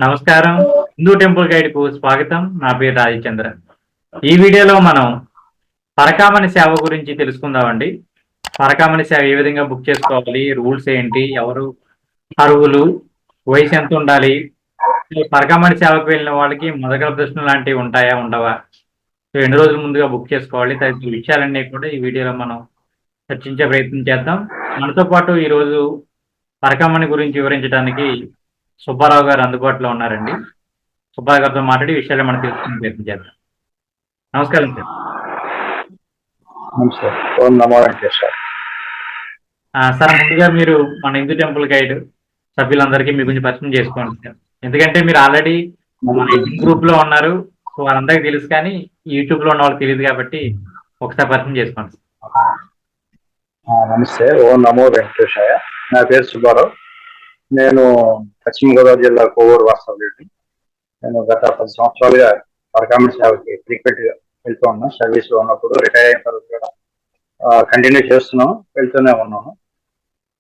నమస్కారం. హిందూ టెంపుల్ గైడ్‌కు స్వాగతం. నా పేరు రాజచంద్ర. ఈ వీడియోలో మనం పరకామణి సేవ గురించి తెలుసుకుందామండి. పరకామణి సేవ ఏ విధంగా బుక్ చేసుకోవాలి? రూల్స్ ఏంటి? ఎవరు అర్హులు? వయసు ఎంత ఉండాలి? ఈ పరకామణి సేవకు వెళ్ళిన వాళ్ళకి మొదటి ప్రశ్నలు లాంటివి ఉంటాయా? ఉండవా? సో ఎన్ని రోజుల ముందుగా బుక్ చేసుకోవాలి? తదితర విషయాలన్నీ కూడా ఈ వీడియోలో మనం చర్చించే ప్రయత్నం చేద్దాం. మనతో పాటు ఈరోజు పరకామణి గురించి వివరించడానికి సుబ్బారావు గారు అందుబాటులో ఉన్నారండి. సుబ్బారావు గారితో మాట్లాడి విషయాలు మనం తెలుసుకునే ప్రయత్నం చేద్దాం. నమస్కారం సార్. నమస్తే. ఓం నమో వెంకటేశ్వర. సార్ ముందుగా మీరు మన హిందూ టెంపుల్ గైడ్ సభ్యులందరికీ మీ గురించి పరిచయం చేసుకోండి సార్. ఎందుకంటే మీరు ఆల్రెడీ మన గ్రూప్ లో ఉన్నారు, సో వాళ్ళందరికీ తెలుసు, కానీ యూట్యూబ్ లో ఉన్న వాళ్ళకి తెలియదు కాబట్టి ఒకసారి పరిచయం చేసుకోండి. నమస్తే. ఓం నమో వెంకటేశాయ. నా పేరు సుబ్బారావు. నేను పశ్చిమ గోదావరి జిల్లా కోవూరు వాస్తవ్యుడిని. నేను గత 10 సంవత్సరాలుగా పరకామణి సేవకి ఫ్రీక్వెంట్ గా వెళ్తూ ఉన్నాను. సర్వీస్ లో ఉన్నప్పుడు రిటైర్ అయిన తర్వాత కూడా కంటిన్యూ చేస్తున్నాను, వెళ్తూనే ఉన్నాను.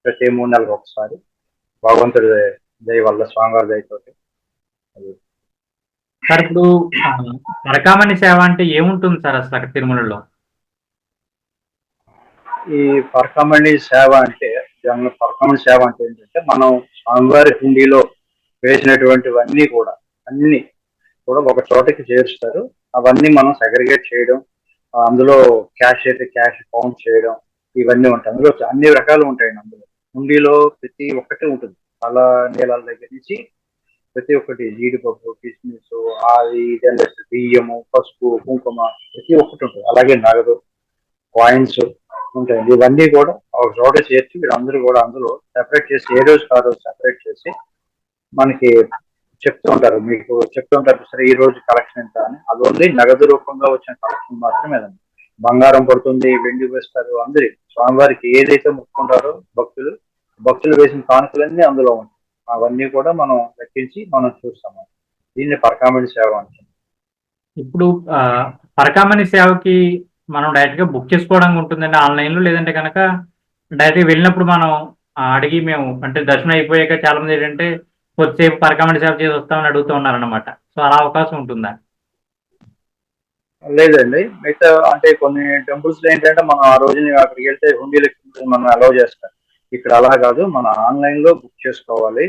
ప్రతి 3 నెలలకు ఒకసారి భగవంతుడి దయ వల్ల, స్వామివారి దయతోటి. సార్ ఇప్పుడు పరకామణి సేవ అంటే ఏముంటుంది సార్ అసలు అక్కడ తిరుమలలో? ఈ పరకామణి సేవ అంటే పరకామణి సేవ అంటే ఏంటంటే, మనం స్వామివారి హుండీలో వేసినటువంటివన్నీ కూడా అన్ని కూడా ఒక చోటకి చేరుస్తారు. అవన్నీ మనం సెగ్రిగేట్ చేయడం, అందులో క్యాష్ అయితే క్యాష్ కౌంట్ చేయడం, ఇవన్నీ ఉంటాయి. అందులో అన్ని రకాలు ఉంటాయండి. అందులో హుండీలో ప్రతి ఒక్కటి ఉంటుంది. అలా నీళ్ళ దగ్గర నుంచి ప్రతి ఒక్కటి, జీడిపప్పు, కిస్మిస్, అది బియ్యము, పసుపు, కుంకుమ, ప్రతి ఒక్కటి ఉంటుంది. అలాగే నగదు, కాయిన్స్ ఉంటాయండి. ఇవన్నీ కూడా ఒక చోట చేర్చి వీళ్ళందరూ కూడా అందులో సెపరేట్ చేసి, ఏ రోజు ఆ రోజు సెపరేట్ చేసి మనకి చెప్తూ ఉంటారు. మీకు చెప్తూ ఉంటారు సరే ఈ రోజు కలెక్షన్ ఎంత అని. అది ఓన్లీ నగదు రూపంగా వచ్చిన కలెక్షన్ మాత్రమే. బంగారం పడుతుంది, వెండి వేస్తారు. అందరి స్వామివారికి ఏదైతే ముట్టుకుంటారో భక్తులు వేసిన కానుకలన్నీ అందులో ఉంటాయి. అవన్నీ కూడా మనం లెక్కించి మనం చూస్తాము. దీన్ని పరకామణి సేవ అంటాం. ఇప్పుడు పరకామణి సేవకి మనం డైరెక్ట్ గా బుక్ చేసుకోవడానికి ఉంటుందండి ఆన్లైన్ లో, లేదంటే కనుక డైరెక్ట్ గా వెళ్ళినప్పుడు మనం అడిగి, మేము అంటే దర్శనం అయిపోయాక చాలా మంది ఏంటంటే కొద్దిసేపు పరకామణి సేవ చేసి వస్తామని అడుగుతూ ఉన్నారనమాట. సో అలా అవకాశం ఉంటుందా? లేదండి. మిగతా అంటే కొన్ని టెంపుల్స్ లో ఏంటంటే మనం ఆ రోజుని అక్కడికి వెళ్తే హుండీలకి మనం అలౌ చేస్తారు. ఇక్కడ అలా కాదు, మన ఆన్లైన్ లో బుక్ చేసుకోవాలి.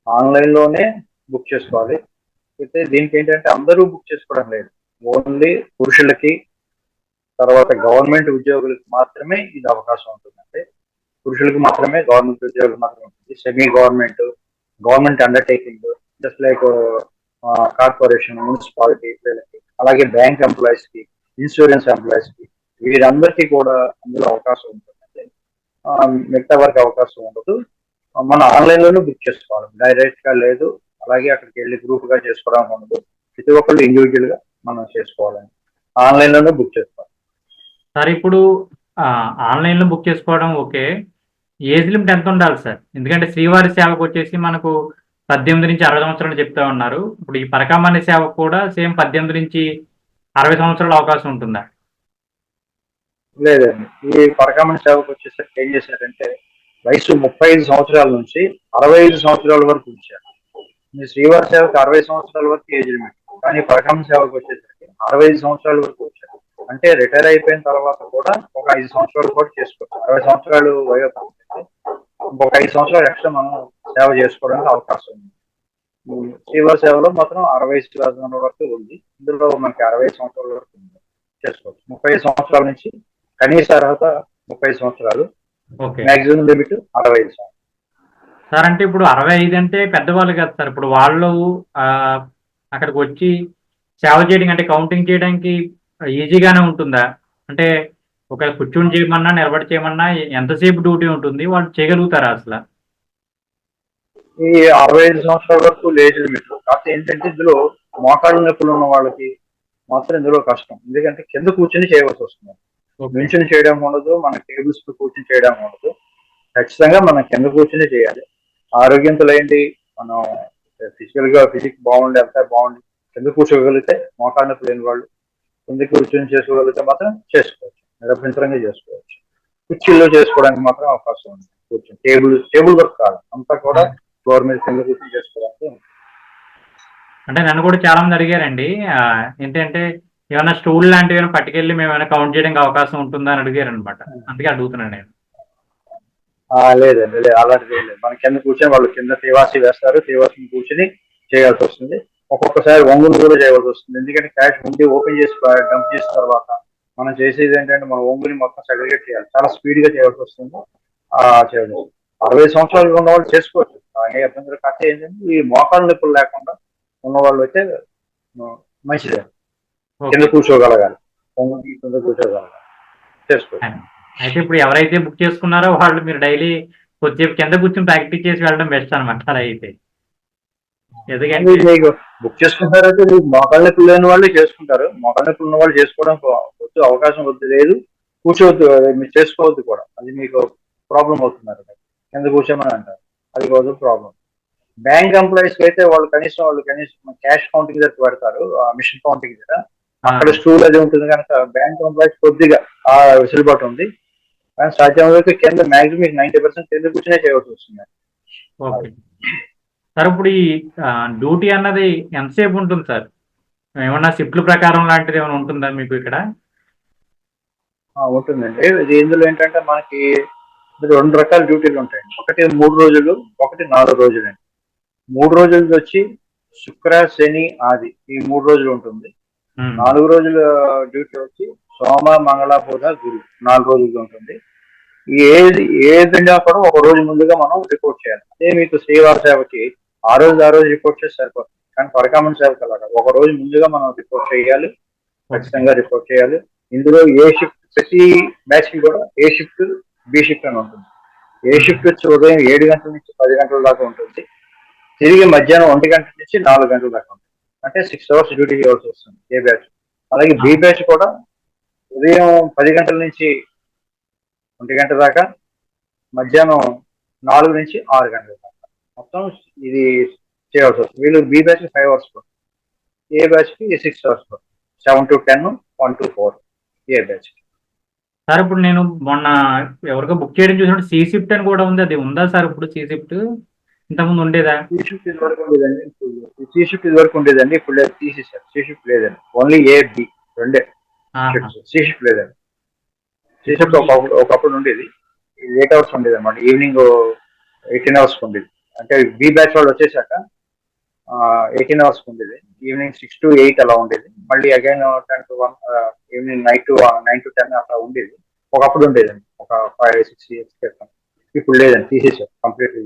ఆన్లైన్ లోనే బుక్ చేసుకోవాలి. అయితే దీనికి ఏంటంటే అందరూ బుక్ చేసుకోవడం లేదు. ఓన్లీ పురుషులకి, తర్వాత గవర్నమెంట్ ఉద్యోగులకు మాత్రమే ఇది అవకాశం ఉంటుంది. అంటే పురుషులకు మాత్రమే, గవర్నమెంట్ ఉద్యోగులకు మాత్రమే ఉంటుంది. Semi government undertaking, just like corporation, municipality, అలాగే బ్యాంక్ ఎంప్లాయీస్ కి, ఇన్సూరెన్స్ ఎంప్లాయీస్ కి, వీరందరికీ కూడా అందులో అవకాశం ఉంటుంది. మిగతా వారికి అవకాశం ఉండదు. మనం ఆన్లైన్ లోనే బుక్ చేసుకోవాలి, డైరెక్ట్ గా లేదు. అలాగే అక్కడికి వెళ్ళి గ్రూప్ గా చేసుకోవడానికి ఉండదు. ప్రతి ఒక్కళ్ళు ఇండివిజువల్ గా మనం చేసుకోవాలని ఆన్లైన్ లోనే బుక్ చేసుకోవాలి. సార్ ఇప్పుడు ఆన్లైన్ లో బుక్ చేసుకోవడం ఓకే, ఏజ్ లిమిట్ ఎంత ఉండాలి సార్? ఎందుకంటే శ్రీవారి సేవకు వచ్చేసి మనకు 18 నుంచి 60 సంవత్సరాలు చెప్తా ఉన్నారు. ఇప్పుడు ఈ పరకామణి సేవ కూడా సేమ్ 18 నుంచి 60 సంవత్సరాల అవకాశం ఉంటుందా? లేదండి. ఈ పరకామణి సేవకు వచ్చేసరికి ఏం చేశారంటే, వయసు 35 సంవత్సరాల నుంచి 65 సంవత్సరాల వరకు ఉంచారు. మీ శ్రీవారి సేవకు 60 సంవత్సరాల వరకు ఏజ్ లిమిట్, కానీ పరకామణి సేవకు వచ్చేసరికి 65 సంవత్సరాల వరకు వచ్చారు. అంటే రిటైర్ అయిపోయిన తర్వాత కూడా ఒక 5 సంవత్సరాలు కూడా చేసుకోవచ్చు. 60 సంవత్సరాలు వయోపరిమితి, ఇంకొక 5 సంవత్సరాలు ఎక్స్ట్రా మనం సేవ చేసుకోవడానికి అవకాశం ఉంది. శ్రీవారి సేవలో మాత్రం 60 సంవత్సరాల వరకు ఉంది. ఇందులో మనకి 65 సంవత్సరాల వరకు ఉంది, చేసుకోవచ్చు. 30 సంవత్సరాల నుంచి కనీస అర్హత 30 సంవత్సరాలు, మాక్సిమం లిమిట్ 65 సంవత్సరాలు. సార్ అంటే ఇప్పుడు 65 అంటే పెద్దవాళ్ళు కదా సార్. ఇప్పుడు వాళ్ళు అక్కడికి వచ్చి సేవ చేయడం అంటే కౌంటింగ్ చేయడానికి ఈజీగానే ఉంటుందా? అంటే ఒక కూర్చొని చేయమన్నా, నిలబడి చేయమన్నా ఎంతసేపు డ్యూటీ ఉంటుంది? వాళ్ళు చేయగలుగుతారా అసలు? ఈ 65 సంవత్సరాల వరకు లేజ్ లిమిట్. కాకపోతే ఏంటంటే ఇందులో మోకాళ్ళ నొప్పులు ఉన్న వాళ్ళకి మాత్రం ఇందులో కష్టం. ఎందుకంటే కింద కూర్చొని చేయవలసి వస్తుంది. నిల్చుని చేయడం ఉండదు, మన టేబుల్స్ కూర్చొని చేయడం ఉండదు. ఖచ్చితంగా మనం కింద కూర్చొని చేయాలి. ఆరోగ్యంతులైంది, మనం ఫిజిక్ బాగుండి, అంతా బాగుండి కింద కూర్చోగలిగితే, మోకాళ్ళ నొప్పి లేని వాళ్ళు కింద కూర్చొని చేసుకోగలిగితే మాత్రం చేసుకోవచ్చు, నిరభ్యంతరంగా చేసుకోవచ్చు. కుర్చీల్లో చేసుకోవడానికి మాత్రం అవకాశం ఉంది. కూర్చొని టేబుల్ వర్క్ కాదు, అంతా కూడా ఫ్లోర్ మీద కింద కూర్చొని చేసుకోవడానికి. అంటే నన్ను కూడా చాలా మంది అడిగారండి. ఏంటంటే ఏమైనా స్టూల్ లాంటివి ఏమైనా పట్టుకెళ్ళి మేము ఏమైనా కౌంట్ చేయడానికి అవకాశం ఉంటుందా అని అడిగారు అనమాట. అందుకే అడుగుతున్నాను నేను. లేదండి, లేదు, అలాంటిది ఏం లేదు. మన కింద కూర్చొని వాళ్ళు కింద తీవాసి వేస్తారు, తీవాసిని కూర్చొని చేయాల్సి వస్తుంది. ఒక్కొక్కసారి వంగులు కూడా చేయవలసి వస్తుంది. ఎందుకంటే క్యాష్ ఉండి ఓపెన్ చేసి డంప్ చేసిన తర్వాత మనం చేసేది ఏంటంటే మన ఒంగుని మొత్తం సెగ్రిగేట్ చేయాలి, చాలా స్పీడ్ గా చేయాల్సి వస్తుంది. చేయాలి. 60 సంవత్సరాలు ఉన్న వాళ్ళు చేసుకోవచ్చు, ఏ ఇబ్బందులు. కాకపోతే ఏంటంటే ఈ మోకాళ్ళ నొప్పులు లేకుండా ఉన్న వాళ్ళు అయితే మంచిదే, కింద ఓకే. కూర్చోగలగాలి, ఒంగుని కింద కూర్చోగలగాలి, చేసుకోవచ్చు. అయితే ఇప్పుడు ఎవరైతే బుక్ చేసుకున్నారో వాళ్ళు మీరు డైలీ కొద్దిసేపు కింద కూర్చొని ప్రాక్టీస్ చేసి వెళ్ళడం బెస్ట్ అనమాట అలా అయితే. ఎందుకంటే మీకు బుక్ చేసుకుంటారైతే మీకు మోకాళ్ళ నొప్పులు లేని వాళ్ళు చేసుకుంటారు, మోకాళ్ళ నొప్పులు ఉన్న వాళ్ళు చేసుకోవడం వద్దు, అవకాశం వద్దు, లేదు, కూర్చోవద్దు, మీరు చేసుకోవద్దు కూడా, అది మీకు ప్రాబ్లం అవుతున్నారు. కింద కూర్చోమని అంటారు, అది కాదు ప్రాబ్లం. బ్యాంక్ ఎంప్లాయీస్ అయితే వాళ్ళు కనీసం క్యాష్ కౌంటింగ్ దగ్గర పెడతారు, మిషన్ కౌంటింగ్ దగ్గర, అక్కడ స్టూల్ అది ఉంటుంది కనుక బ్యాంక్ ఎంప్లాయీస్ కొద్దిగా ఆ వెసులుబాటు ఉంది. కానీ సాధ్యం వరకు కింద మాక్సిమం 90% కింద కూర్చొనే చేయవలసి వస్తుంది. ఓకే సార్, ఇప్పుడు ఈ డ్యూటీ అన్నది ఎంతసేపు ఉంటుంది సార్? ఏమన్నా షిఫ్ట్ల ప్రకారం లాంటిది ఏమైనా ఉంటుందా మీకు ఇక్కడ? ఉంటుందండి. ఇది ఇందులో ఏంటంటే మనకి 2 రకాల డ్యూటీలు ఉంటాయండి. ఒకటి 3 రోజులు, ఒకటి 4 రోజులు అండి. 3 రోజులది వచ్చి శుక్ర, శని, ఆది, ఈ 3 రోజులు ఉంటుంది. 4 రోజుల డ్యూటీ వచ్చి సోమ, మంగళ, బుధ, గురు, 4 రోజులు ఉంటుంది. ఏదైనా కూడా ఒక రోజు ముందుగా మనం రిపోర్ట్ చేయాలి. అదే మీకు శ్రీవారి సేవకి ఆ రోజు రిపోర్ట్ చేసి సరిపోతుంది. కానీ పరకామణ సేవకి అలాగా ఒక రోజు ముందుగా మనం రిపోర్ట్ చేయాలి, ఖచ్చితంగా రిపోర్ట్ చేయాలి. ఇందులో ఏ షిఫ్ట్, ప్రతి బ్యాచ్ కి కూడా ఏ షిఫ్ట్, బి షిఫ్ట్ అని ఉంటుంది. ఏ షిఫ్ట్ వచ్చి ఉదయం 7 గంటల నుంచి 10 గంటల దాకా ఉంటుంది, తిరిగి మధ్యాహ్నం 1 గంట నుంచి 4 గంటల దాకా ఉంటుంది. అంటే 6 అవర్స్ డ్యూటీ చేయాల్సి వస్తుంది ఏ బ్యాచ్. అలాగే బి బ్యాచ్ కూడా ఉదయం 10 గంటల నుంచి 1 గంట దాకా, మధ్యాహ్నం 4 నుంచి 6 గంటల దాకా మొత్తం ఇది చేయాల్సి వస్తుంది. వీళ్ళు బి బ్యాచ్ 5 అవర్స్, ఏ బ్యాచ్ కి 6 hours, 7 to 10, 1 to 4 A batch. Sir ఇప్పుడు నేను మొన్న ఎవరికో బుక్ చేయడం చూసినప్పుడు సి షిఫ్ట్ అని కూడా ఉంది, అది ఉందా సార్ ఇప్పుడు సి షిఫ్ట్? ఇంతకుముందు ఉండేదా? సి షిఫ్ట్ ఇది వరకు ఉండేదండి, సి షిఫ్ట్ ఇది వరకు ఉండేదండి, ఇప్పుడు లేదు, తీసేసారు. సి షిఫ్ట్ లేదండి, ఓన్లీ ఏ, బి రెండే షిఫ్ట్స్. సి షిఫ్ట్ లేదండి. సి షిఫ్ట్ ఒకప్పుడు ఉండేది, 8 అవర్స్ ఉండేది అనమాట, ఈవినింగ్ 18 అవర్స్ ఉండేది. అంటే బి బ్యాచ్ వాళ్ళు వచ్చేసాక 18 అవర్స్ ఉండేది, ఈవినింగ్ 6 to 8 అలా ఉండేది. మళ్ళీ అగైన్ 10 to 1 ఈవినింగ్ 9 to 10 అట్లా ఉండేది. ఒకప్పుడు ఉండేదండి, ఒక 5-6 years క్రితం. ఇప్పుడు లేదండి, తీసేసారు కంప్లీట్.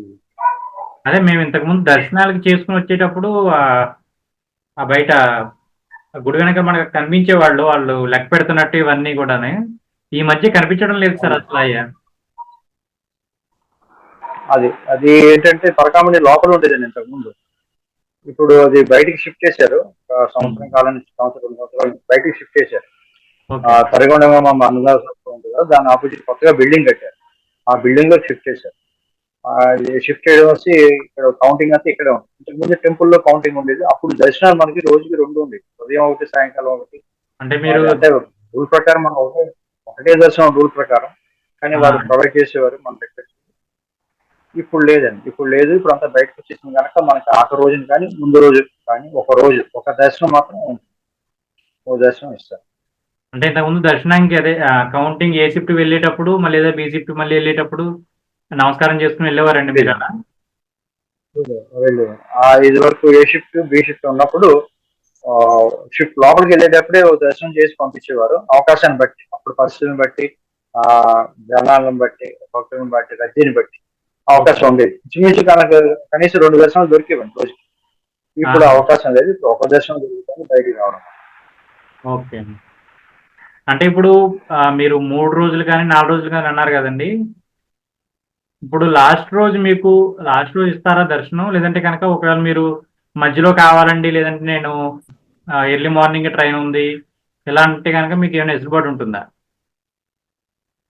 అదే మేము ఇంతకుముందు దర్శనాలకు చేసుకుని వచ్చేటప్పుడు ఆ బయట గుడి వెనక మనకు కనిపించే వాళ్ళు లెక్క పెడుతున్నట్టు ఇవన్నీ కూడా ఈ మధ్య కనిపించడం లేదు సార్ అసలు అయ్యా. అది ఏంటంటే పరకామణి లోపల ఉండేదండి ఇంతకు ముందు, ఇప్పుడు అది బయటికి షిఫ్ట్ చేశారు. సంవత్సరం కాలం నుంచి సంవత్సరాలు బయటికి షిఫ్ట్ చేశారు. తరగొండ అన్నదాన ఉంది కదా, దాని ఆపోజిట్ కొత్తగా బిల్డింగ్ కట్టారు, ఆ బిల్డింగ్ లో షిఫ్ట్ చేశారు. షిఫ్ట్ చేయడం వచ్చి ఇక్కడ కౌంటింగ్ అంతా ఇక్కడే ఉంది. ఇంతకుముందు టెంపుల్లో కౌంటింగ్ ఉండేది, అప్పుడు దర్శనాలు మనకి రోజుకి 2 ఉండేది, ఉదయం ఒకటి, సాయంకాలం ఒకటి. అంటే మీరు అంటే రూల్ ప్రకారం మనం ఒకటే దర్శనం రూల్ ప్రకారం, కానీ వారు ప్రొవైడ్ చేసేవారు మన దగ్గర. ఇప్పుడు లేదండి, ఇప్పుడు లేదు, ఇప్పుడు అంతా బయటకు వచ్చేసింది కనుక మనకి ఆఖరి రోజున కానీ ముందు రోజు కానీ ఒక దర్శనం మాత్రం ఓ దర్శనం ఇస్తారు. అంటే ఇంతకుముందు దర్శనానికి అదే కౌంటింగ్ ఏ షిఫ్ట్ వెళ్ళేటప్పుడు మళ్ళీ ఏదో బి షిఫ్ట్ మళ్ళీ వెళ్ళేటప్పుడు నమస్కారం చేసుకుని వెళ్ళేవారండి మీరు అలా? ఇది వరకు ఏ షిఫ్ట్, బి షిఫ్ట్ ఉన్నప్పుడు షిఫ్ట్ లోపలికి వెళ్ళేటప్పుడే దర్శనం చేసి పంపించేవారు, అవకాశాన్ని బట్టి, అప్పుడు పరిస్థితిని బట్టి, జనాలను బట్టి, భక్తులను బట్టి, రద్దీని బట్టి అవకాశం ఉండేది. ఇంచుమించు కనీసం 2 దర్శనాలు దొరికేవండి రోజుకి. ఇప్పుడు అవకాశం లేదు, ఇప్పుడు ఒక దర్శనం దొరుకుతుంది, బయటికి రావడం. ఓకే. అంటే ఇప్పుడు మీరు 3 రోజులు కానీ 4 రోజులు కానీ అన్నారు కదండి, ఇప్పుడు లాస్ట్ రోజు ఇస్తారా దర్శనం? లేదంటే కనుక ఒకవేళ మీరు మధ్యలో కావాలండి, లేదంటే నేను ఎర్లీ మార్నింగ్ ట్రైన్ ఉంది ఇలా అంటే కనుక మీకు ఏమైనా వెసులుబాటు ఉంటుందా?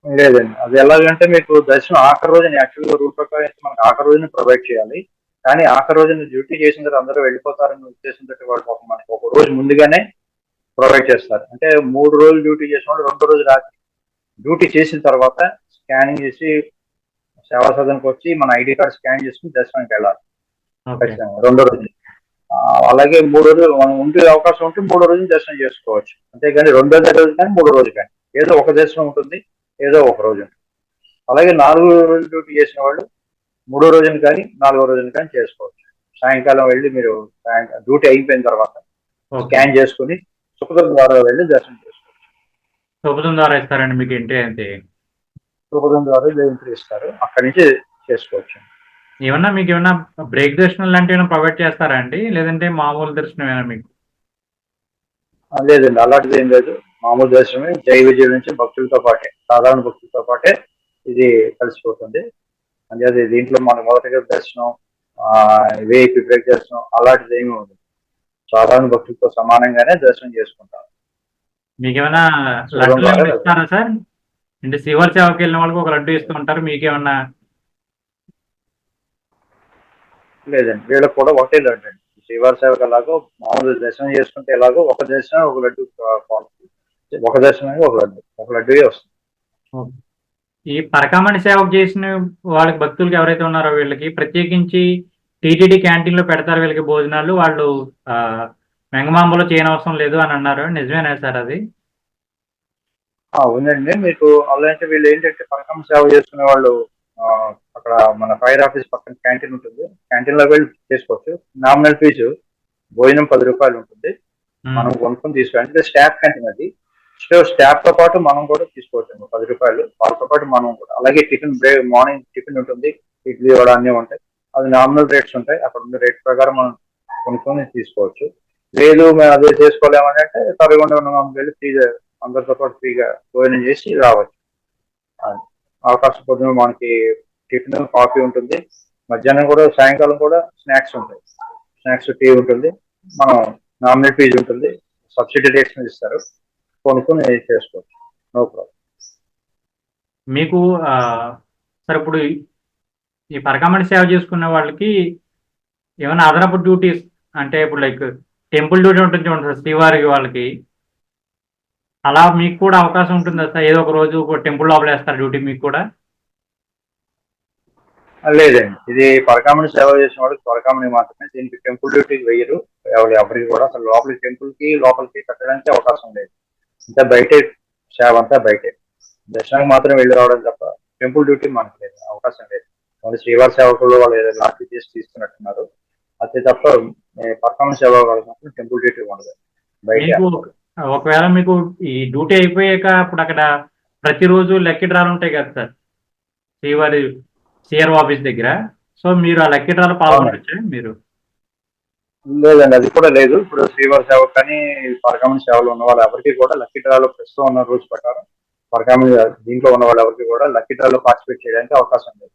లేదండి, అది ఎలాగంటే మీకు దర్శనం ఆఖరి రోజున, యాక్చువల్గా రూల్ ప్రకారం అయితే మనకు ఆఖరి రోజున ప్రొవైడ్ చేయాలి. కానీ ఆఖరి రోజున డ్యూటీ చేసిన తర్వాత అందరూ వెళ్ళిపోతారని ఉద్దేశంతో వాళ్ళు మనకి ఒక రోజు ముందుగానే ప్రొవైడ్ చేస్తారు. అంటే 3 రోజులు డ్యూటీ చేసిన వాళ్ళు 2 రోజులు రాత్రి డ్యూటీ చేసిన తర్వాత స్కానింగ్ చేసి సేవా సదనకు వచ్చి మన ఐడి కార్డ్ స్కాన్ చేసుకుని దర్శనానికి వెళ్ళాలి ఖచ్చితంగా 2వ రోజు. అలాగే 3 రోజులు మనం ఉండే అవకాశం ఉంటే 3 రోజులు దర్శనం చేసుకోవచ్చు. అంతేగాని రెండో రోజు కానీ 3 రోజు కానీ ఏదో ఒక దర్శనం ఉంటుంది, ఏదో ఒక రోజు ఉంటుంది. అలాగే 4 రోజులు డ్యూటీ చేసిన వాళ్ళు 3 రోజులు కానీ 4 రోజులు కానీ చేసుకోవచ్చు. సాయంకాలం వెళ్ళి మీరు డ్యూటీ అయిపోయిన తర్వాత స్కాన్ చేసుకుని సుఖదుర్గ ద్వారా వెళ్ళి దర్శనం చేసుకోవచ్చు. శుభదం ద్వారా ఇస్తారండి మీకు ఏంటి అంటే సుఖదుర్గ ద్వారా జయంతి ఇస్తారు, అక్కడి నుంచి చేసుకోవచ్చు. ఏమన్నా మీకు ఏమన్నా బ్రేక్ దర్శనం లాంటివి ఏమైనా ప్రొవైడ్ చేస్తారా అండి, లేదంటే మామూలు దర్శనమేనా మీకు? లేదండి, అలాంటిది ఏం లేదు. మామూలు దర్శనమే. జై విజయ నుంచి భక్తులతో పాటే, సాధారణ భక్తులతో పాటే ఇది కలిసిపోతుంది. అంటే దీంట్లో మన మొదటిగా దర్శనం, విఐపి బ్రేక్ దర్శనం అలాంటిది ఏమీ ఉండదు. సాధారణ భక్తులతో సమానంగానే దర్శనం చేసుకుంటాం. మీకు ఏమైనా లడ్డూలు ఏమైనా ఇస్తారా సార్? అంటే శ్రీవారి సేవకి వెళ్ళిన వాళ్ళకి ఒక లడ్డు ఇస్తూ ఉంటారు, మీకేమన్నా? లేదండి, వీళ్ళకి కూడా ఒకటే లడ్డు అండి. శ్రీవారి సేవకు ఎలాగో మామూలు దర్శనం చేసుకుంటే ఎలాగో ఒక దర్శనం ఒక లడ్డు, ఒక దర్శనానికి ఒక లడ్డు వస్తుంది. ఈ పరకామణి సేవకు చేసిన వాళ్ళకి భక్తులకి ఎవరైతే ఉన్నారో వీళ్ళకి ప్రత్యేకించి టీటీడీ క్యాంటీన్ లో పెడతారు వీళ్ళకి భోజనాలు, వాళ్ళు మెంగమాంబలో చేయనవసరం లేదు అని అన్నారు, నిజమేనా సార్ అది? అవునండి. మీకు అలాంటి వీళ్ళు ఏంటంటే పరకామణి సేవ చేసుకునే వాళ్ళు అక్కడ మన ఫైర్ ఆఫీస్ పక్కన క్యాంటీన్ ఉంటుంది, క్యాంటీన్ లో వెళ్ళి చేసుకోవచ్చు. నామినల్ ఫీజు భోజనం 10 రూపాయలు ఉంటుంది, మనం కొనుక్కొని తీసుకోవాలి. అంటే స్టాఫ్ క్యాంటీన్ అది. స్టాఫ్ తో పాటు మనం కూడా తీసుకోవచ్చు 10 రూపాయలు, వాళ్ళతో పాటు మనం కూడా. అలాగే టిఫిన్ మార్నింగ్ టిఫిన్ ఉంటుంది, ఇడ్లీ వడ అన్నీ ఉంటాయి. అది నామినల్ రేట్స్ ఉంటాయి, అక్కడ ఉన్న రేట్ ప్రకారం మనం కొనుక్కొని తీసుకోవచ్చు. లేదు మేము అదే చేసుకోలేమంటే తరగకుండా మనం వెళ్ళి ఫ్రీగా అందరితో పాటు ఫ్రీగా భోజనం చేసి రావచ్చు. అవకాశం పొద్దున మనకి టిఫిన్ కాఫీ ఉంటుంది, మధ్యాహ్నం కూడా సాయంకాలం కూడా స్నాక్స్ ఉంటాయి. స్నాక్స్ టీ ఉంటుంది, మనం నామినల్ ఫీజు ఉంటుంది, సబ్సిడీ రేట్స్ మీద ఇస్తారు, కొనుక్కొని చేసుకోవచ్చు, నో ప్రాబ్లం. మీకు సార్ ఇప్పుడు ఈ పరకామణి సేవ చేసుకునే వాళ్ళకి ఏమైనా అదనపు డ్యూటీస్ అంటే ఇప్పుడు లైక్ టెంపుల్ డ్యూటీ ఉంటుంది చూడండి సార్ శ్రీవారికి వాళ్ళకి, అలా మీకు కూడా అవకాశం ఉంటుందా సార్? ఏదో ఒక రోజు టెంపుల్ లోపల వేస్తారు డ్యూటీ మీకు కూడా? లేదండి, ఇది పరకామణి సేవ చేసిన వాళ్ళకి పరకామణి మాత్రమే. దీనికి టెంపుల్ డ్యూటీకి వెయ్యరు ఎవరికి కూడా. అసలు లోపలికి కట్టడానికి అవకాశం లేదు. అంతా బయటే, సేవ అంతా బయటే. దర్శనానికి మాత్రం వెళ్ళి రావడం తప్ప టెంపుల్ డ్యూటీ మనకు లేదు, అవకాశం లేదు. వాళ్ళు శ్రీవారి సేవకులు వాళ్ళు ఏదో లాంటి చేసి తీసుకున్నట్టున్నారు, అంతే తప్ప పరకామణి సేవ వాళ్ళకి మాత్రం టెంపుల్ డ్యూటీ ఉండదు, బయట. ఒకవేళ మీకు ఈ డ్యూటీ అయిపోయాక ఇప్పుడు అక్కడ ప్రతిరోజు లక్కీ డ్రాలు ఉంటాయి కదా సార్ శ్రీవారి సిఆర్ఓ ఆఫీస్ దగ్గర, సో మీరు ఆ లక్కీ డ్రాలో పాల్గొనొచ్చా మీరు? లేదండి, అది కూడా లేదు. ఇప్పుడు శ్రీవారి సేవ కానీ పరకామణి సేవలో ఉన్న వాళ్ళు ఎవరికి కూడా లక్కీ డ్రాలో ప్రస్తుతం ఉన్న రూల్స్ ప్రకారం పరకామణి దీంట్లో ఉన్న వాళ్ళు ఎవరికి కూడా లక్కీ డ్రాలో పార్టిసిపేట్ చేయడానికి అవకాశం లేదు.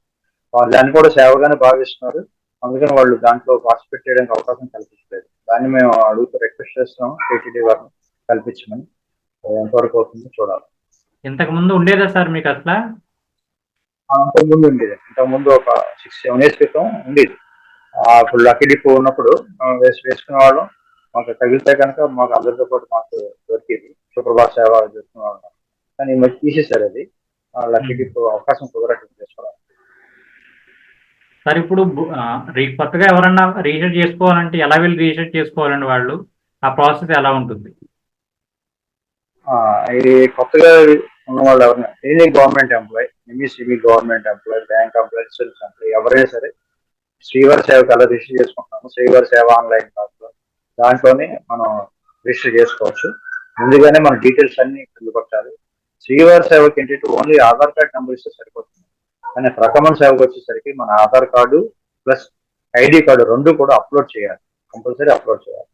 వాళ్ళు దాన్ని కూడా సేవగానే భావిస్తున్నారు, అందుకని వాళ్ళు దాంట్లో పార్టిసిపేట్ చేయడానికి అవకాశం కల్పించలేదు. దాన్ని మేము అడుగుతూ రిక్వెస్ట్ చేస్తున్నాం టీటీడీ వారిని కల్పించమని. ఎంతవరకు అవుతుందో చూడాలి. ఇంతకు ముందు ఉండేదా సార్ మీకు అట్లా? అంతకుముందు ఉండేది, ఇంతకుముందు ఒక 6-7 years క్రితం ఉండేది. అప్పుడు లక్కీ డిపో ఉన్నప్పుడు వేసుకునే వాళ్ళం, మాకు తగిలితే కనుక మాకు అందరితో పాటు మాకు దొరికేది, శుక్రవార సేవ చేసుకునే వాళ్ళం. కానీ మరి తీసేశారు అది, లక్కీ డిపో అవకాశం కుదరట్లేదు చేసుకోవాలి. సార్ ఇప్పుడు కొత్తగా ఎవరన్నా రీసెర్చ్ చేసుకోవాలంటే ఎలా వెళ్ళి రీసెర్చ్ చేసుకోవాలండి వాళ్ళు? ఆ ప్రాసెస్ ఎలా ఉంటుంది? ఇది కొత్తగా ఉన్న వాళ్ళు ఎవరైనా, any government employee, semi government employee, bank employee, insurance employee ఎవరైనా సరే శ్రీవారి సేవకి ఎలా రిజిస్టర్ చేసుకుంటాము, శ్రీవారి సేవ ఆన్లైన్ క్లాస్లో దాంట్లోనే మనం రిజిస్టర్ చేసుకోవచ్చు. ముందుగానే మన డీటెయిల్స్ అన్ని పొందుపరచాలి. శ్రీవారి సేవకి ఏంటంటే ఓన్లీ ఆధార్ కార్డ్ నెంబర్ ఇస్తే సరిపోతుంది, కానీ పరకామణి సేవకు వచ్చేసరికి మన Aadhaar card plus ID card 2 కూడా అప్లోడ్ చేయాలి, కంపల్సరీ అప్లోడ్ చేయాలి.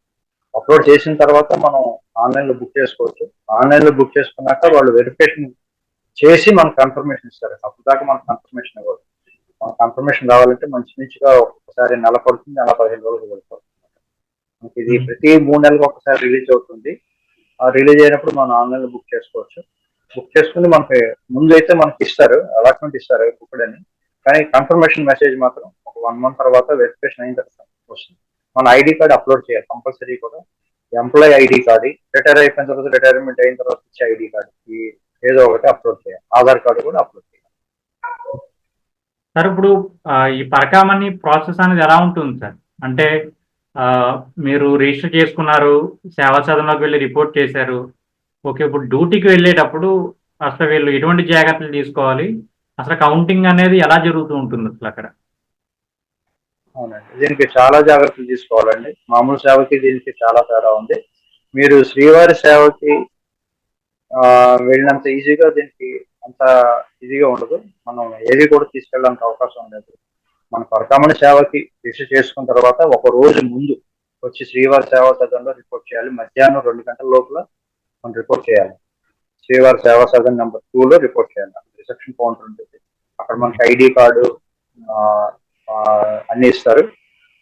అప్లోడ్ చేసిన తర్వాత మనం ఆన్లైన్లో బుక్ చేసుకోవచ్చు. ఆన్లైన్లో బుక్ చేసుకున్నాక వాళ్ళు వెరిఫికేషన్ చేసి మనకు కన్ఫర్మేషన్ ఇస్తారు. అప్పుడు దాకా మనకు కన్ఫర్మేషన్ ఇవ్వదు. మనకు కన్ఫర్మేషన్ రావాలంటే మంచిగా ఒకసారి నెల పడుతుంది, నెల 15 రోజులు పడుతుంది. మనకి ఇది ప్రతి 3 నెలలకు ఒకసారి రిలీజ్ అవుతుంది. ఆ రిలీజ్ అయినప్పుడు మనం ఆన్లైన్లో బుక్ చేసుకోవచ్చు. బుక్ చేసుకుని మనకి ముందు అయితే మనకి ఇస్తారు, అలాట్మెంట్ ఇస్తారు బుక్డ్ అని, కానీ కన్ఫర్మేషన్ మెసేజ్ మాత్రం ఒక 1 month తర్వాత వెరిఫికేషన్ అయిన తర్వాత వస్తుంది. మన ఐడి కార్డ్ అప్లోడ్ చేయాలి కంపల్సరీ కూడా. ఎంప్లాయీ ఐడి కార్డు, రిటైర్ అయిపోయిన తర్వాత, రిటైర్మెంట్ అయిన తర్వాత ఇచ్చే ఐడి కార్డు, ఈ ఏదో ఒకటి అప్లోడ్ చేయాలి. ఆధార్ కార్డు కూడా అప్లోడ్ చేయాలి. సార్ ఇప్పుడు ఈ పరకామణి ప్రాసెస్ అనేది ఎలా ఉంటుంది సార్? అంటే ఆ, మీరు రిజిస్టర్ చేసుకున్నారు, సేవా సదనంలోకి వెళ్ళి రిపోర్ట్ చేశారు. ఓకే, ఇప్పుడు డ్యూటీకి వెళ్ళేటప్పుడు అసలు వీళ్ళు ఎటువంటి జాగ్రత్తలు తీసుకోవాలి, అసలు కౌంటింగ్ అనేది ఎలా జరుగుతూ ఉంటుంది అసలు అక్కడ? అవునండి, దీనికి చాలా జాగ్రత్తలు తీసుకోవాలండి. మామూలు సేవకి దీనికి చాలా తేడా ఉంది. మీరు శ్రీవారి సేవకి వెళ్ళినంత ఈజీగా దీనికి అంత ఈజీగా ఉండదు. మనం ఏది కూడా తీసుకెళ్ళడానికి అవకాశం లేదు. మన పరకామణి సేవకి రిజిస్టర్ చేసుకున్న తర్వాత ఒక రోజు ముందు వచ్చి శ్రీవారి సేవా సదనంలో రిపోర్ట్ చేయాలి. మధ్యాహ్నం 2 గంటల లోపల మనం రిపోర్ట్ చేయాలి. శ్రీవారి సేవా సదన్ నెంబర్ 2 లో రిపోర్ట్ చేయాలి. రిసెప్షన్ కౌంటర్ ఉంటుంది. అక్కడ మనకి ఐడి కార్డు అన్ని ఇస్తారు.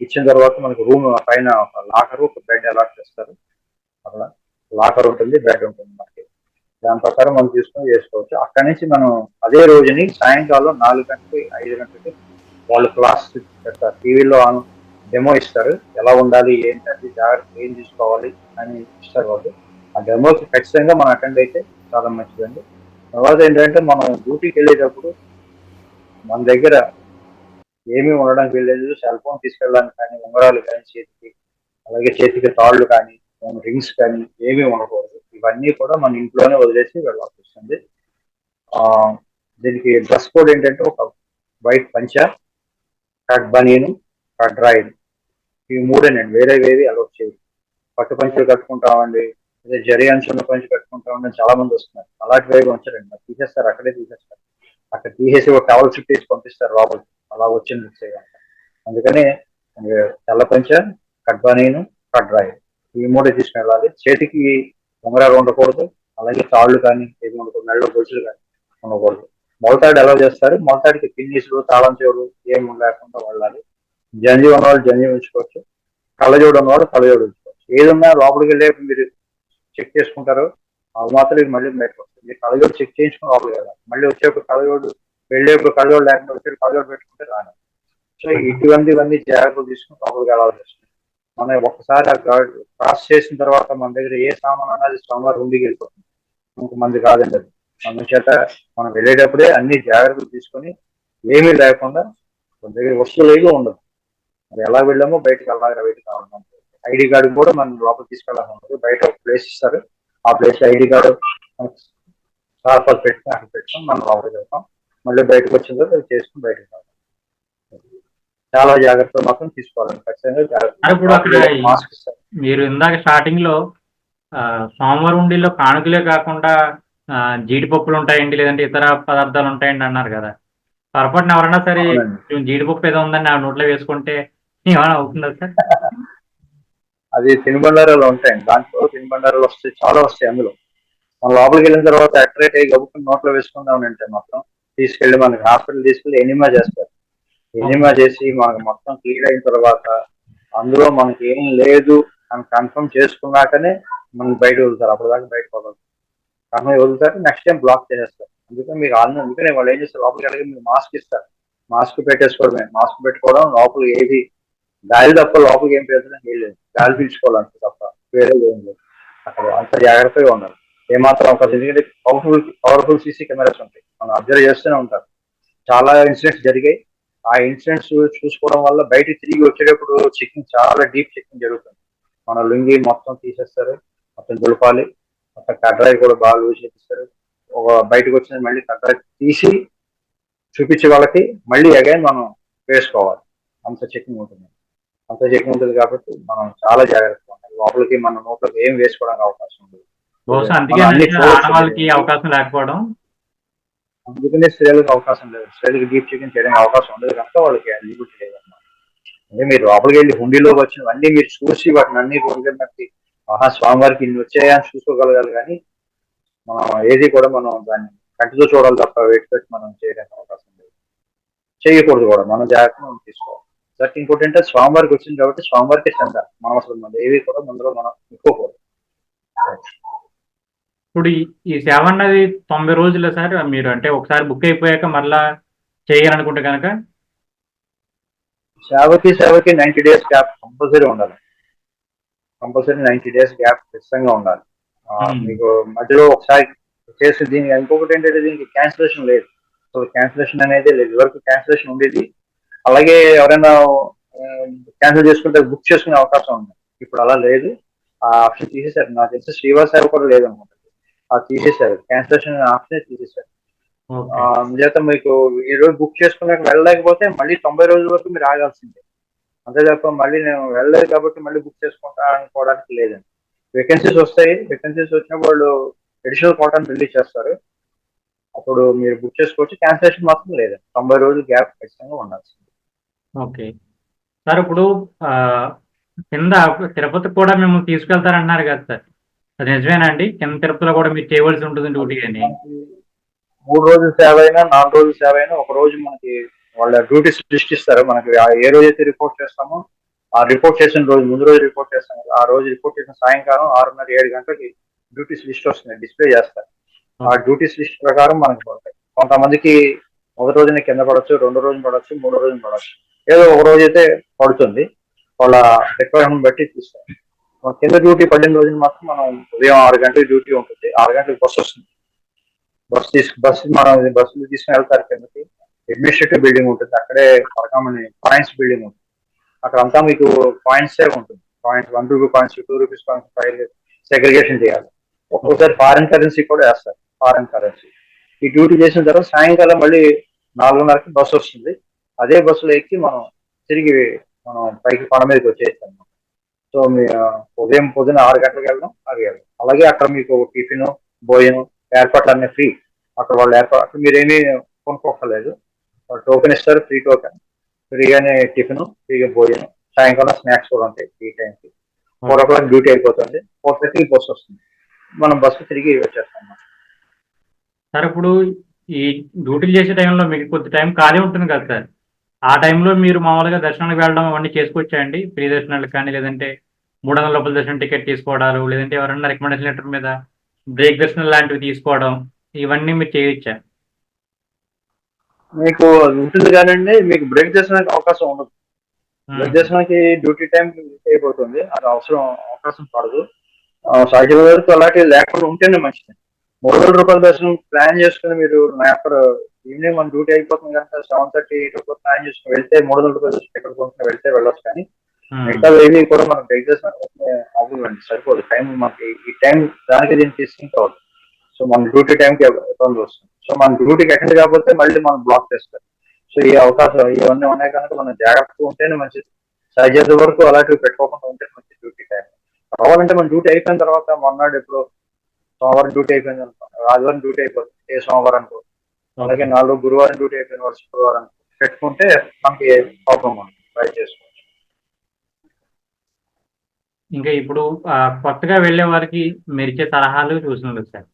ఇచ్చిన తర్వాత మనకు రూమ్ పైన ఒక లాకర్, ఒక బెడ్ అలాట్ చేస్తారు. అట్లా లాకర్ ఉంటుంది, బెడ్ ఉంటుంది మనకి. దాని ప్రకారం మనం తీసుకొని చేసుకోవచ్చు. అక్కడి నుంచి మనం అదే రోజుని సాయంకాలం 4 గంటలకి 5 గంటలకి వాళ్ళు క్లాస్ పెడతారు. టీవీలో డెమో ఇస్తారు, ఎలా ఉండాలి ఏంటి అది జాగ్రత్త ఏం తీసుకోవాలి అని ఇస్తారు వాళ్ళు. ఆ డెమోకి ఖచ్చితంగా మనం అటెండ్ అయితే చాలా మంచిదండి. తర్వాత ఏంటంటే మనం డ్యూటీకి వెళ్ళేటప్పుడు మన దగ్గర ఏమీ ఉండడానికి వెళ్ళలేదు. సెల్ ఫోన్ తీసుకెళ్ళడానికి కానీ, ఉంగరాలు కానీ చేతికి, అలాగే చేతికి తాళ్ళు కానీ, రింగ్స్ కానీ ఏమీ ఉండకూడదు. ఇవన్నీ కూడా మన ఇంట్లోనే వదిలేసి వెళ్ళాల్సి వస్తుంది. దీనికి డ్రెస్ కోడ్ ఏంటంటే ఒక వైట్ పంచ, కట్ బనీను, కట్ డ్రాయిన్, ఇవి మూడేనండి. వేరేవేవి అలౌట్ చేయదు. పట్టు పంచులు కట్టుకుంటామండి, అదే జరి అంచున్న పంచి కట్టుకుంటామండి చాలా మంది వస్తున్నారు. అలాంటి వేవి ఉంచారండి, తీసేస్తారు, అక్కడే తీసేస్తారు. అక్కడ తీసేసి ఒక టవల్ చుట్టేసి పంపిస్తారు లోపలికి, అలా వచ్చింది చేయాలి. అందుకని తెల్ల పంచ, కట్ బనీను, కట్ డ్రాయిన్, ఈ మూడే తీసుకెళ్ళాలి. చేతికి ఉంగరాలు ఉండకూడదు, అలాగే తాళ్ళు కానీ ఏమి ఉండకూడదు, మెళ్ళ గొలుసులు కానీ ఉండకూడదు. మొలతాడు ఎలా చేస్తారు, మొలతాడికి పిన్నీసులు, తాళం చెవులు ఏమి లేకుండా వెళ్ళాలి. జంజి ఉన్నవాళ్ళు జంజి ఉంచుకోవచ్చు, కళ్ళజోడు ఉన్నవాడు కళ్ళజోడు ఉంచుకోవచ్చు. ఏదన్నా లోపలికి వెళ్ళేప్పుడు మీరు చెక్ చేసుకుంటారు, అది మాత్రం ఇది మళ్ళీ బయటకు వస్తుంది. మీరు కళ్ళజోడు చెక్ చేయించుకుని లోపలికి వెళ్ళాలి. మళ్ళీ వచ్చేప్పుడు కళ్ళజోడు, వెళ్ళేప్పుడు కళ్ళజోడు లేకుండా వచ్చి కళ్ళజోడు పెట్టుకుంటే రాను. సో ఇటువంటివన్నీ జాగ్రత్తలు తీసుకుని లోపలికి వెళ్ళాల్సి వస్తుంది. మనం ఒక్కసారి క్రాస్ చేసిన తర్వాత మన దగ్గర ఏ సామాన్ అన్నది స్వామివారి ఉండికి వెళ్ళిపోతుంది. ఇంక మంది కాదండి అది. అందుచేత మనం వెళ్ళేటప్పుడే అన్ని జాగ్రత్తలు తీసుకొని ఏమీ లేకుండా మన దగ్గర వస్తువులు ఏమీ ఉండదు. అది ఎలా వెళ్ళామో బయటకు అలాగే బయటకు కావాలి. ఐడి కార్డు కూడా మనం లోపల తీసుకెళ్ళాల్సి ఉంటుంది. బయట ఒక ప్లేస్ ఇస్తారు, ఆ ప్లేస్ ఐడి కార్డు సార్పాలు పెట్టుకుని అక్కడ పెట్టుకుని మనం లోపలికి వెళ్తాం. మళ్ళీ బయటకు వచ్చిన తర్వాత చేసుకుని బయటకు రావాలి. చాలా జాగ్రత్తలు మాత్రం తీసుకోవాలండి, ఖచ్చితంగా ఇప్పుడు అక్కడ జాగ్రత్త. మాస్క్ ఇస్తారు. మీరు ఇందాక స్టార్టింగ్ లో సోమవారం ఉండిలో కానుకలే కాకుండా జీడిపప్పులు ఉంటాయండి, లేదంటే ఇతర పదార్థాలు ఉంటాయండి అన్నారు కదా. పొరపాటున ఎవరన్నా సరే అవునండి. కొంచెం జీడిపప్పు ఏదో ఉందని నా నోట్లో వేసుకుంటే ఏమైనా అవుతుందా సార్? అది తినుబండారాలు ఉంటాయండి, దాంట్లో తినుబండారాలు వస్తాయి, చాలా వస్తాయి అందులో. మన లోపలికి వెళ్ళిన తర్వాత అట్రాక్ట్ అయ్యి గబుక్కుని నోట్లో వేసుకుందాం అంటే మాత్రం తీసుకెళ్లి మనకి హాస్పిటల్ తీసుకెళ్లి ఎనిమా చేస్తారు. ఎనిమా చేసి మనకు మొత్తం క్లియర్ అయిన తర్వాత అందులో మనకి ఏం లేదు అని కన్ఫర్మ్ చేసుకున్నాకనే మనం బయట వదులుతారు. అప్పటిదాకా బయట వదలరు. కన్ఫర్మ్ వదులుతారు, నెక్స్ట్ టైం బ్లాక్ చేసేస్తారు. అందుకని మీకు అందుకనే వాళ్ళు ఏం చేస్తారు, లోపలికి వెళ్ళి మీకు మాస్క్ ఇస్తారు. మాస్క్ పెట్టేసుకోవడమే. మాస్క్ పెట్టుకోవడం, లోపల ఏది గాలి తప్ప లోపలికి ఏం పెట్టడం ఏం లేదు. గాలి పీల్చుకోవాలంటే తప్ప వేరే ఏం లేదు. అక్కడ అంత జాగ్రత్తగా ఉండాలి. ఏమాత్రం అవకాశం, ఎందుకంటే పవర్ఫుల్ సీసీ కెమెరాస్ ఉంటాయి, మనం అబ్జర్వ్ చేస్తూనే ఉంటారు. చాలా ఇన్సిడెంట్స్ జరిగాయి. ఆ ఇన్సిడెంట్స్ చూసుకోవడం వల్ల బయటికి తిరిగి వచ్చేటప్పుడు చెకింగ్, చాలా డీప్ చెకింగ్ జరుగుతుంది. మన లుంగి మొత్తం తీసేస్తారు, మొత్తం దులపాలి, మొత్తం కడ్రాయి కూడా బాగా లూజ్ చేపిస్తారు. ఒక బయటకు వచ్చిన మళ్ళీ కడ్రాయి తీసి చూపించే వాళ్ళకి మళ్ళీ అగైన్ మనం వేసుకోవాలి. అంత చెకింగ్ ఉంటుంది. అంత చెకింగ్ ఉంటుంది కాబట్టి మనం చాలా జాగ్రత్తగా ఉండాలి. లోపలికి మన నోట్లోకి ఏం వేసుకోవడానికి అవకాశం ఉండదు. బహుశా మనం అన్ని అందుకే ఆడవాళ్ళకి అవకాశం లేకపోవడం. అందుకనే స్త్రీలకు అవకాశం లేదు. స్త్రీలకు డీప్ చెకింగ్ చేయడానికి అవకాశం ఉండదు కనుక వాళ్ళకి ఎలిజిబిలిటీ లేదన్నమాట. అంటే మీరు లోపలికి వెళ్ళి హుండీలోకి వచ్చినవన్నీ మీరు చూసి వాటిని అన్ని కొనుగొన్నట్టు స్వామివారికి ఇన్ని వచ్చాయా అని చూసుకోగలగాలి. కానీ మనం ఏది కూడా మనం దాన్ని కంటితో చూడాలి తప్ప వెయిట్ పెట్టి మనం చేయడానికి అవకాశం లేదు. చేయకూడదు కూడా, మనం జాగ్రత్తగా మనం తీసుకోవాలి. దట్ ఇంకోటి అంటే స్వామివారికి వచ్చింది కాబట్టి స్వామివారికి చెందాలి. మనం అసలు మన ఏవి కూడా ముందులో మనం ఎక్కువకూడదు. ఇప్పుడు ఈ సేవ అన్నది 90 రోజులే సార్? మీరు అంటే ఒకసారి బుక్ అయిపోయాక మళ్ళా చేయాలనుకుంటే కనుక సేవకి 90 days గ్యాప్ కంపల్సరీ ఉండాలి. కంపల్సరీ 90 days గ్యాప్ ఖచ్చితంగా ఉండాలి. మీకు మధ్యలో ఒకసారి చేసి దీనికి ఇంకొకటి ఏంటంటే దీనికి క్యాన్సిలేషన్ లేదు. సో క్యాన్సిలేషన్ అనేది లేదు. ఇదివరకు క్యాన్సిలేషన్ ఉండేది. అలాగే ఎవరైనా క్యాన్సిల్ చేసుకుంటే బుక్ చేసుకునే అవకాశం ఉంది. ఇప్పుడు అలా లేదు, ఆ ఆప్షన్ తీసేశారు. నాకు తెలిసి శ్రీవాస్ సేవ కూడా లేదనుకుంటుంది, అది తీసేశారు, క్యాన్సిలేషన్ ఆప్షన్ తీసేశారు. ఓకే. చేత మీకు ఈ రోజు బుక్ చేసుకున్నాక వెళ్ళలేకపోతే మళ్ళీ 90 రోజుల వరకు మీరు ఆగాల్సిందే. అంతే తప్ప మళ్ళీ నేను వెళ్ళలేదు కాబట్టి మళ్ళీ బుక్ చేసుకుంటా అనుకోవడానికి లేదండి. వేకెన్సీస్ వస్తాయి, వేకెన్సీస్ వచ్చినప్పుడు వాళ్ళు అడిషనల్ కోటాను రిలీజ్ చేస్తారు, అప్పుడు మీరు బుక్ చేసుకోవచ్చు. క్యాన్సిలేషన్ మాత్రం లేదండి, 90 రోజులు గ్యాప్ ఖచ్చితంగా ఉండాల్సింది. ఓకే సార్, ఇప్పుడు ఆ, కింద తిరుపతి కూడా మిమ్మల్ని తీసుకెళ్తారంటున్నారు కదా సార్, అది నిజమేనండి? కింద తిరుపతిలో కూడా మీరు చేయవలసి ఉంటుంది డ్యూటీ అని. మనకి 3 రోజుల సేవ అయినా 4 రోజుల సేవ అయినా ఒక రోజు మనకి వాళ్ళ డ్యూటీస్ లిస్ట్ ఇస్తారు. మనకి ఏ రోజు అయితే రిపోర్ట్ చేస్తామో ఆ రిపోర్ట్ చేసిన రోజు ముందు రోజు రిపోర్ట్ చేస్తాం కదా, ఆ రోజు రిపోర్ట్ చేసిన సాయంకాలం 6:30 7 గంటలకి డ్యూటీస్ లిస్ట్ వస్తుంది, డిస్ప్లే చేస్తారు. ఆ డ్యూటీస్ లిస్ట్ ప్రకారం మనకి పడతాయి. కొంతమందికి మొదటి రోజున కింద పడవచ్చు, రెండో రోజున పడవచ్చు, మూడో రోజున పడవచ్చు, ఏదో ఒక రోజు అయితే పడుతుంది. వాళ్ళ రిక్వైర్మెంట్ బట్టి తీస్తారు. కింద డ్యూటీ పడిన రోజున మాత్రం మనం ఉదయం 6 గంటలకు డ్యూటీ ఉంటుంది, 6 గంటలకు బస్సు వస్తుంది. మనం బస్సులు తీసుకుని వెళ్తారు కిందకి. అడ్మినిస్ట్రేటివ్ బిల్డింగ్ ఉంటుంది, అక్కడే పరకామణి పాయింట్స్ బిల్డింగ్ ఉంటుంది. అక్కడ అంతా మీకు పాయింట్స్ ఉంటుంది. Point 1 rupee points, 2 rupees points, 5 segregation చేయాలి. ఒక్కొక్కసారి ఫారెన్ కరెన్సీ కూడా వేస్తారు, ఫారెన్ కరెన్సీ. ఈ డ్యూటీ చేసిన తర్వాత సాయంకాలం మళ్ళీ 4:30కి బస్సు వస్తుంది. అదే బస్సులో ఎక్కి మనం తిరిగి మనం పైకి కొండ మీదకి వచ్చేస్తాం. సో మీ ఉదయం పొద్దున 6 గంటలకు వెళ్దాం, అది వెళ్దాం. అలాగే అక్కడ మీకు టిఫిన్, భోజనం ఏర్పాట్లు అన్నీ ఫ్రీ. అక్కడ వాళ్ళు ఏర్పాటు మీరేమీ కొనుక్కోకలేదు, టోకెన్ ఇస్తారు, ఫ్రీ టోకెన్. ఫ్రీగానే టిఫిన్, ఫ్రీగా భోజనం, సాయంకాలం స్నాక్స్ కూడా ఉంటాయి ఈ టైంకి. 4 o'clock డ్యూటీ అయిపోతుంది, 4:30కి బస్సు వస్తుంది, మనం బస్సు తిరిగి వచ్చేస్తాం. సార్, ఇప్పుడు ఈ డ్యూటీలు చేసే టైంలో మీకు కొద్ది టైం ఖాళీ ఉంటుంది కదా సార్, ఆ టైంలో మీరు మామూలుగా దర్శనానికి వెళ్ళడం అవన్నీ చేసుకొచ్చాయండి? ఫ్రీ దర్శనాలకు కానీ, లేదంటే 300 రూపాయల దర్శనం టికెట్ తీసుకోవడాలు, లేదంటే ఎవరన్నా రికమెండేషన్ లెటర్ మీద బ్రేక్ దర్శనం లాంటివి తీసుకోవడం, ఇవన్నీ మీరు చేయొచ్చా? మీకు అది ఉంటుంది కానండి, మీకు బ్రేక్ చేసడానికి అవకాశం ఉండదు. బ్రేక్ చేసడానికి డ్యూటీ టైం అయిపోతుంది, అది అవకాశం పడదు. సాధ్యమైన వరకు అలాంటివి లేకుండా ఉంటేనే మంచిది. 300 రూపాయల దర్శనం ప్లాన్ చేసుకుని మీరు ఆఫ్టర్ ఈవినింగ్ మన డ్యూటీ అయిపోతుంది కనుక 7:30 8 ప్లాన్ చేసుకుని వెళ్తే 300 రూపాయలు ఎక్కడ కొంటున్నా వెళ్తే వెళ్ళొచ్చు. కానీ మిగతా ఏవి కూడా మనం బ్రేక్ చేసిన అవ్వదండి, సరిపోదు టైం. మనకి ఈ టైం దానికి దీన్ని తీసుకుంటాం. సో మన డ్యూటీ టైంకి ఇబ్బంది వస్తుంది. సో మన డ్యూటీకి అటెండ్ కాకపోతే మళ్ళీ మనం బ్లాక్ చేస్తారు. సో ఈ అవకాశం ఇవన్నీ ఉన్నాయి కనుక మనం జాగ్రత్తగా ఉంటేనే మంచిది. సాధ్యత వరకు అలాంటివి పెట్టుకోకుండా ఉంటే మంచి డ్యూటీ టైం. కావాలంటే మన డ్యూటీ అయిపోయిన తర్వాత మొన్నటి ఇప్పుడు సోమవారం డ్యూటీ అయిపోయింది అనుకో, ఆదివారం డ్యూటీ అయిపోతుంది, ఏ సోమవారం అనుకో, అలాగే 4 గురువారం డ్యూటీ అయిపోయిన వారు శుక్రవారం పెట్టుకుంటే మనకి ప్రాబ్లం ఉంది, ట్రై చేసుకోవచ్చు. ఇంకా ఇప్పుడు కొత్తగా వెళ్ళే వారికి మీరు ఇచ్చే సలహాలు చూసినారు సార్.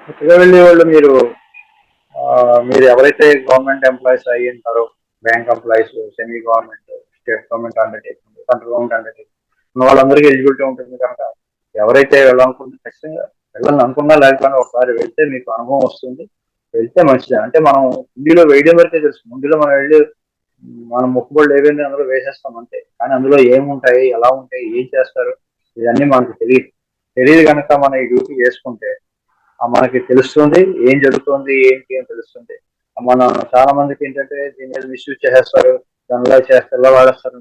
కొత్తగా వెళ్ళే వాళ్ళు మీరు ఎవరైతే గవర్నమెంట్ ఎంప్లాయీస్ అయ్యి ఉంటారో, bank employees, semi government, state government undertaking, central government undertaking ఉన్న వాళ్ళందరికీ ఎలిజిబిలిటీ ఉంటుంది కనుక ఎవరైతే వెళ్ళాలనుకుంటే ఖచ్చితంగా వెళ్ళాలని అనుకున్నా లేకపోయినా ఒకసారి వెళ్తే మీకు అనుభవం వస్తుంది. వెళ్తే మంచిది. అంటే మనం హిందీలో వేయడం వరకే తెలుసు, ముందులో మనం వెళ్ళి మనం మొక్కుబడులు ఏవైనా అందులో వేసేస్తాం అంతే. కానీ అందులో ఏముంటాయి, ఎలా ఉంటాయి, ఏం చేస్తారు, ఇవన్నీ మనకు తెలియదు కనుక మనం ఈ డ్యూటీ చేసుకుంటే మనకి తెలుస్తుంది ఏం జరుగుతుంది, ఏంటి అని తెలుస్తుంది. మన చాలా మందికి ఏంటంటే దీని మీద మిస్యూజ్ చేసేస్తారు, దానిలా చేస్తారు, ఎలా వాడేస్తారు,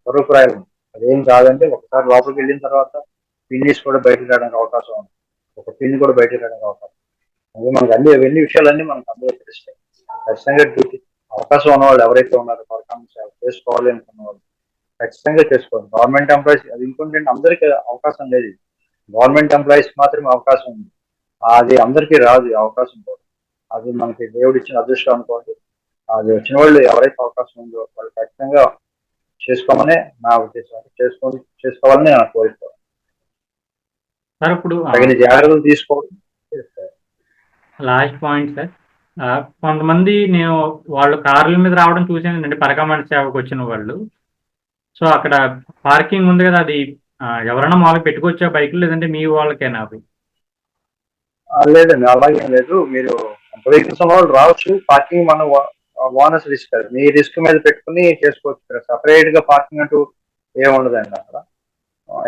స్వరూపురాయలు. అదేం కాదంటే ఒకసారి లోపలికి వెళ్ళిన తర్వాత పిన్నిస్ కూడా బయటకు రావడానికి అవకాశం ఉంది, ఒక పిన్ కూడా బయటకు రావడానికి అవకాశం. అదే మనకు అవన్నీ విషయాలన్నీ మనకు అందులో తెలుస్తాయి. ఖచ్చితంగా డ్యూటీ అవకాశం ఉన్నవాళ్ళు ఎవరైతే ఉన్నారో పర్ఫార్మెన్స్ చేసుకోవాలి అనుకున్న వాళ్ళు ఖచ్చితంగా చేసుకోవాలి. గవర్నమెంట్ ఎంప్లాయీస్ అది ఇంకోటి అందరికీ అవకాశం లేదు, గవర్నమెంట్ ఎంప్లాయీస్ మాత్రమే అవకాశం ఉంది. అది అందరికీ రాదు అవకాశం కూడా, అది మనకి దేవుడు ఇచ్చిన అదృష్టం అనుకోండి. అది వచ్చిన వాళ్ళు ఎవరైతే అవకాశం ఉందో వాళ్ళు ఖచ్చితంగా చేసుకోమనే నా ఉద్దేశం, చేసుకోవాలని నా కోరిక. సార్, ఇప్పుడు తగిన జాగ్రత్తలు తీసుకోవాలి. లాస్ట్ పాయింట్ సార్, కొంతమంది నేను వాళ్ళు కార్ల మీద రావడం చూసానండి పరకామణి సేవకు వచ్చిన వాళ్ళు. సో అక్కడ పార్కింగ్ ఉంది కదా, అది ఎవరైనా మామూలుగా పెట్టుకోవచ్చా బైకులు, లేదంటే మీ వాళ్ళకేనా అవి? లేదండి, అలాగేం లేదు. మీరు వెహికల్స్ ఉన్న వాళ్ళు రావచ్చు, పార్కింగ్ మన ఓనర్స్ రిస్క్, అది మీ రిస్క్ మీద పెట్టుకుని చేసుకోవచ్చు. సపరేట్ గా పార్కింగ్ అంటూ ఏముండదండి అక్కడ.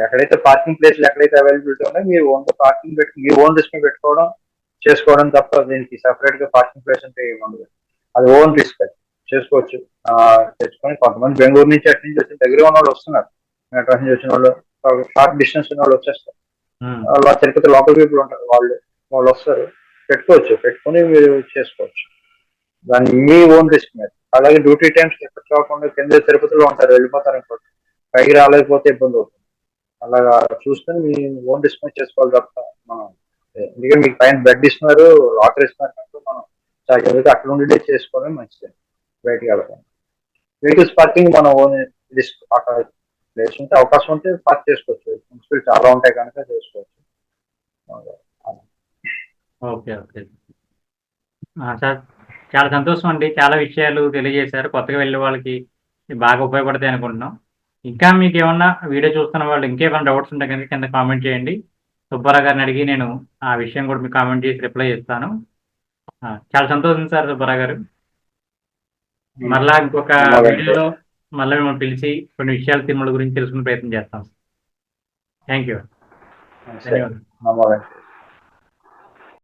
ఎక్కడైతే పార్కింగ్ ప్లేస్లు ఎక్కడైతే అవైలబిలిటీ ఉన్నాయో మీరు ఓన్ పార్కింగ్ పెట్టి మీ ఓన్ రిస్క్ పెట్టుకోవడం చేసుకోవడం తప్ప దీనికి సపరేట్ గా పార్కింగ్ ప్లేస్ అంటే ఏమి ఉండదు, అది ఓన్ రిస్క్. అది చేసుకోవచ్చు. తెచ్చుకొని కొంతమంది బెంగళూరు నుంచి అటు నుంచి వచ్చి దగ్గర ఉన్న వాళ్ళు వస్తున్నారు. మెడ్రాస్ నుంచి వచ్చిన వాళ్ళు, షార్ట్ డిస్టెన్స్ ఉన్న వాళ్ళు వచ్చేస్తారు. అలా తిరుపతి లోకల్ పీపుల్ ఉంటారు, వాళ్ళు వస్తారు, పెట్టుకోవచ్చు, పెట్టుకొని మీరు చేసుకోవచ్చు. దాన్ని మీ ఓన్ రిస్క్ మీద. అలాగే డ్యూటీ టైమ్స్ ఎక్కడ కాకుండా కింద తిరుపతిలో ఉంటారు, వెళ్ళిపోతారు అనుకోండి, పైకి రాలేకపోతే ఇబ్బంది అవుతుంది. అలాగా చూసుకొని మీ ఓన్ రిస్క్ మీద చేసుకోవాలి తప్ప మనం, ఎందుకంటే మీకు పైన బెడ్ ఇస్తున్నారు, లాకర్ ఇస్తున్నారు కాబట్టి మనం చదివితే అక్కడ ఉండి చేసుకోవడం మంచిది. బయటికి వెళ్ళకుండా వెహికల్స్ పార్కింగ్ మన ఓన్ రిస్క్. అక్కడ ప్లేస్ ఉంటే అవకాశం ఉంటే పార్క్ చేసుకోవచ్చు, మున్సిపల్ చాలా ఉంటాయి కనుక చేసుకోవచ్చు. ఓకే ఓకే సార్, చాలా సంతోషం అండి. చాలా విషయాలు తెలియజేశారు. కొత్తగా వెళ్ళే వాళ్ళకి ఇవి బాగా ఉపయోగపడతాయి అనుకుంటున్నాం. ఇంకా మీకు ఏమన్నా వీడియో చూస్తున్న వాళ్ళు ఇంకేమైనా డౌట్స్ ఉంటే కనుక కింద కామెంట్ చేయండి. సుబ్బారావు గారిని అడిగి నేను ఆ విషయం కూడా మీకు కామెంట్ చేసి రిప్లై చేస్తాను. చాలా సంతోషం సార్ సుబ్బారావు గారు. మరలా ఇంకొక వీడియోలో మళ్ళీ మిమ్మల్ని పిలిచి కొన్ని విషయాలు తిరుమల గురించి తెలుసుకునే ప్రయత్నం చేస్తాం. Thank you. ధన్యవాదాలు.